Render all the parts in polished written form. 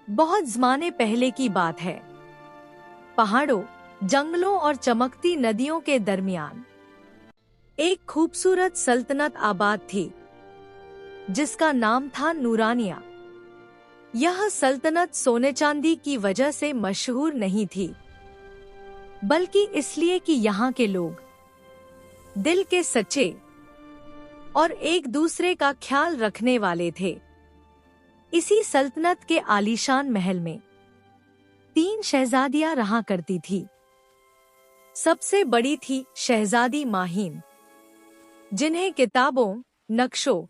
बहुत ज़माने पहले की बात है। पहाड़ों, जंगलों और चमकती नदियों के दरमियान एक खूबसूरत सल्तनत आबाद थी, जिसका नाम था नूरानिया। यह सल्तनत सोने चांदी की वजह से मशहूर नहीं थी, बल्कि इसलिए कि यहाँ के लोग दिल के सच्चे और एक दूसरे का ख्याल रखने वाले थे। इसी सल्तनत के आलीशान महल में 3 शहजादियां रहा करती थी। सबसे बड़ी थी शहजादी माहीन, जिन्हें किताबों, नक्शों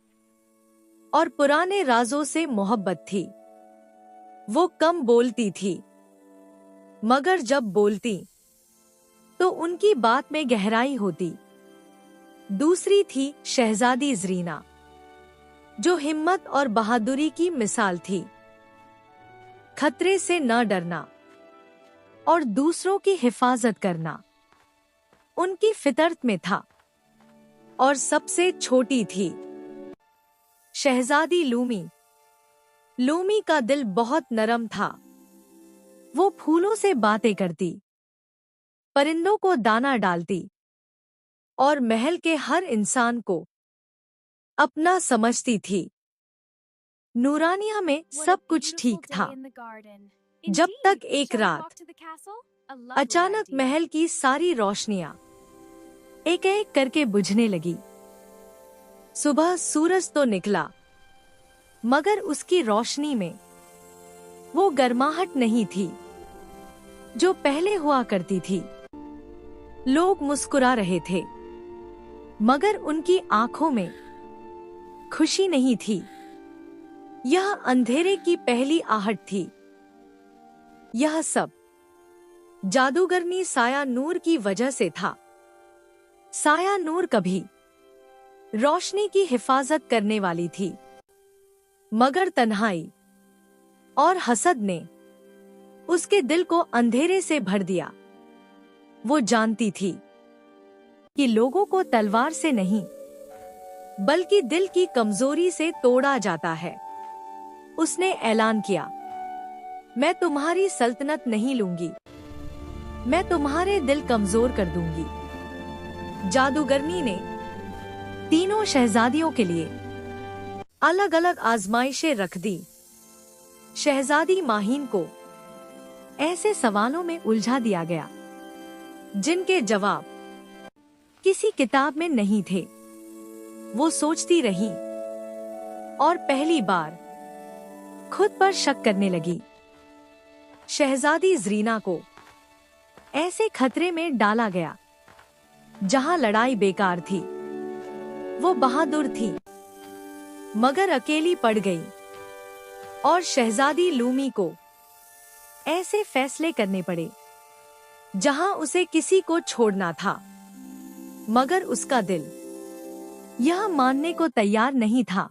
और पुराने राजों से मोहब्बत थी। वो कम बोलती थी, मगर जब बोलती तो उनकी बात में गहराई होती। दूसरी थी शहजादी ज़रीना, जो हिम्मत और बहादुरी की मिसाल थी। खतरे से न डरना और दूसरों की हिफाजत करना उनकी फितरत में था। और सबसे छोटी थी शहजादी लूमी। लूमी का दिल बहुत नरम था। वो फूलों से बातें करती, परिंदों को दाना डालती और महल के हर इंसान को अपना समझती थी। नूरानिया में सब कुछ ठीक था, जब तक एक रात अचानक महल की सारी रोशनियां एक एक करके बुझने लगी। सुबह सूरज तो निकला, मगर उसकी रोशनी में वो गर्माहट नहीं थी जो पहले हुआ करती थी। लोग मुस्कुरा रहे थे, मगर उनकी आंखों में खुशी नहीं थी। यह अंधेरे की पहली आहट थी। यह सब जादूगरनी साया नूर की वजह से था। साया नूर कभी रोशनी की हिफाजत करने वाली थी, मगर तन्हाई और हसद ने उसके दिल को अंधेरे से भर दिया। वो जानती थी कि लोगों को तलवार से नहीं, बल्कि दिल की कमजोरी से तोड़ा जाता है। उसने ऐलान किया, मैं तुम्हारी सल्तनत नहीं लूंगी, मैं तुम्हारे दिल कमजोर कर दूंगी। जादूगरनी ने तीनों शहजादियों के लिए अलग अलग आजमाइशें रख दी। शहजादी माहीन को ऐसे सवालों में उलझा दिया गया जिनके जवाब किसी किताब में नहीं थे। वो सोचती रही और पहली बार खुद पर शक करने लगी। शहजादी ज़रीना को ऐसे खतरे में डाला गया जहां लड़ाई बेकार थी। वो बहादुर थी, मगर अकेली पड़ गई। और शहजादी लूमी को ऐसे फैसले करने पड़े जहां उसे किसी को छोड़ना था, मगर उसका दिल यह मानने को तैयार नहीं था।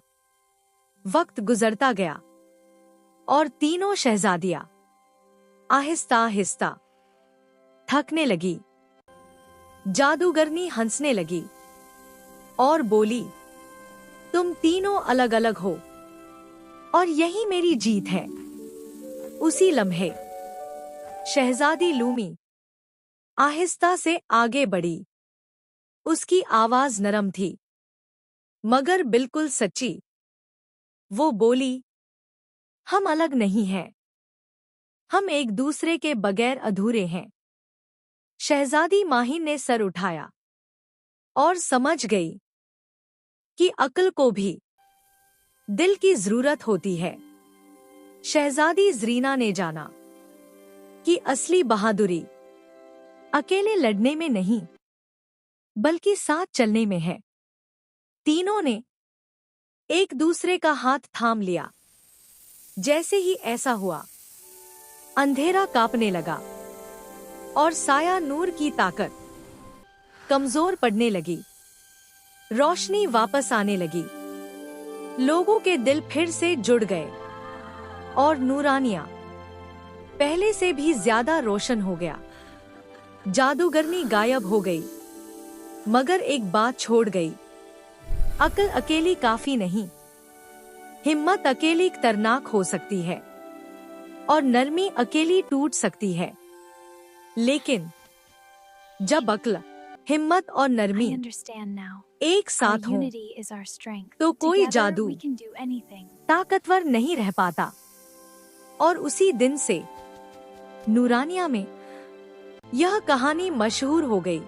वक्त गुजरता गया और तीनों शहजादियां आहिस्ता आहिस्ता थकने लगी। जादूगरनी हंसने लगी और बोली, तुम तीनों अलग अलग हो और यही मेरी जीत है। उसी लम्हे शहजादी लूमी आहिस्ता से आगे बढ़ी। उसकी आवाज नरम थी, मगर बिल्कुल सच्ची। वो बोली, हम अलग नहीं हैं, हम एक दूसरे के बगैर अधूरे हैं। शहजादी माहीन ने सर उठाया और समझ गई कि अक्ल को भी दिल की जरूरत होती है। शहजादी ज़रीना ने जाना कि असली बहादुरी अकेले लड़ने में नहीं, बल्कि साथ चलने में है। तीनों ने एक दूसरे का हाथ थाम लिया। जैसे ही ऐसा हुआ, अंधेरा कांपने लगा और साया नूर की ताकत कमजोर पड़ने लगी। रोशनी वापस आने लगी। लोगों के दिल फिर से जुड़ गए और नूरानिया पहले से भी ज्यादा रोशन हो गया। जादूगरनी गायब हो गई, मगर एक बात छोड़ गई, अक्ल अकेली काफी नहीं, हिम्मत अकेली खतरनाक हो सकती है। और नरमी अकेली टूट सकती है, लेकिन जब अक्ल, हिम्मत और नरमी एक साथ हों, तो कोई जादू ताकतवर नहीं रह पाता। और उसी दिन से नूरानिया में यह कहानी मशहूर हो गई।